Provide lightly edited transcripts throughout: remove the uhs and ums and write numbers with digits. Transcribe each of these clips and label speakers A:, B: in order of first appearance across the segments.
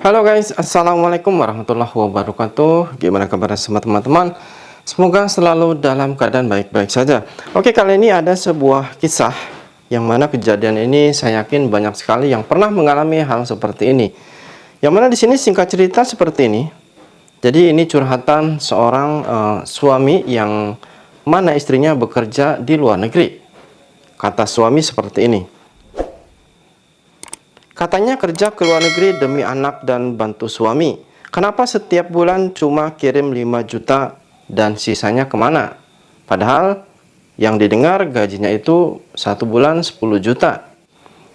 A: Halo guys, assalamualaikum warahmatullahi wabarakatuh. Gimana kabar semua teman-teman? Semoga selalu dalam keadaan baik-baik saja. Oke, kali ini ada sebuah kisah yang mana kejadian ini saya yakin banyak sekali yang pernah mengalami hal seperti ini. Yang mana di sini singkat cerita seperti ini. Jadi ini curhatan seorang suami yang mana istrinya bekerja di luar negeri. Kata suami seperti ini. Katanya kerja ke luar negeri demi anak dan bantu suami. Kenapa setiap bulan cuma kirim 5 juta dan sisanya kemana? Padahal yang didengar gajinya itu 1 bulan 10 juta.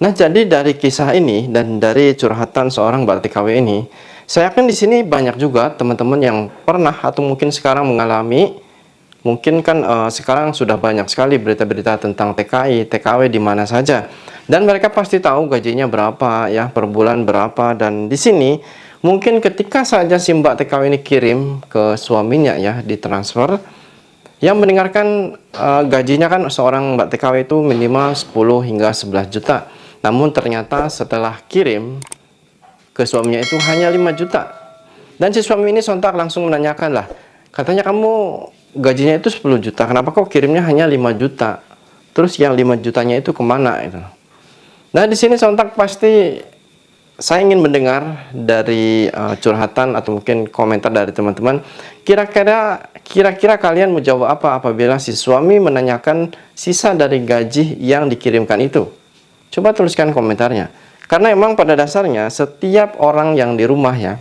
A: Nah, jadi dari kisah ini dan dari curhatan seorang Mbak TKW ini, saya yakin di sini banyak juga teman-teman yang pernah atau mungkin sekarang mengalami. Mungkin kan sekarang sudah banyak sekali berita-berita tentang TKI, TKW di mana saja. Dan mereka pasti tahu gajinya berapa ya, per bulan berapa. Dan di sini mungkin ketika saja si Mbak TKW ini kirim ke suaminya ya, ditransfer, yang mendengarkan gajinya kan seorang Mbak TKW itu minimal 10 hingga 11 juta. Namun ternyata setelah kirim ke suaminya itu hanya 5 juta. Dan si suami ini sontak langsung menanyakan lah, katanya kamu gajinya itu 10 juta, kenapa kok kirimnya hanya 5 juta? Terus yang 5 jutanya itu kemana? Itu. Nah, di sini sontak pasti saya ingin mendengar dari curhatan atau mungkin komentar dari teman-teman. Kira-kira kalian mau jawab apa apabila si suami menanyakan sisa dari gaji yang dikirimkan itu? Coba tuliskan komentarnya. Karena emang pada dasarnya setiap orang yang di rumah ya,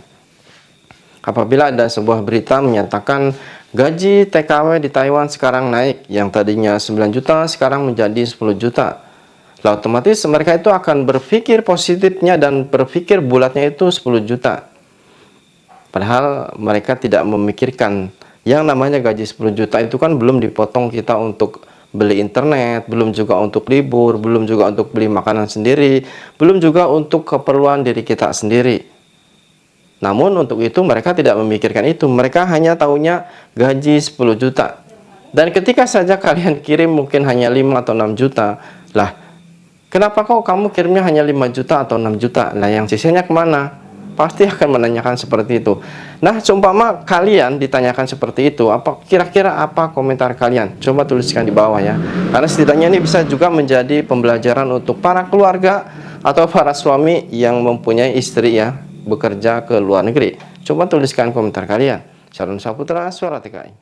A: apabila ada sebuah berita menyatakan gaji TKW di Taiwan sekarang naik, yang tadinya 9 juta sekarang menjadi 10 juta. Lah otomatis mereka itu akan berpikir positifnya dan berpikir bulatnya itu 10 juta. Padahal mereka tidak memikirkan yang namanya gaji 10 juta itu kan belum dipotong kita untuk beli internet, belum juga untuk libur, belum juga untuk beli makanan sendiri, belum juga untuk keperluan diri kita sendiri. Namun untuk itu mereka tidak memikirkan itu. Mereka hanya tahunya gaji 10 juta. Dan ketika saja kalian kirim mungkin hanya 5 atau 6 juta. Lah, kenapa kok kamu kirimnya hanya 5 juta atau 6 juta? Lah yang sisanya kemana? Pasti akan menanyakan seperti itu. Nah, seumpama kalian ditanyakan seperti itu, kira-kira apa komentar kalian? Coba tuliskan di bawah ya. Karena setidaknya ini bisa juga menjadi pembelajaran untuk para keluarga atau para suami yang mempunyai istri ya, bekerja ke luar negeri. Coba tuliskan komentar kalian. Shalom Saputra, Suara TKI.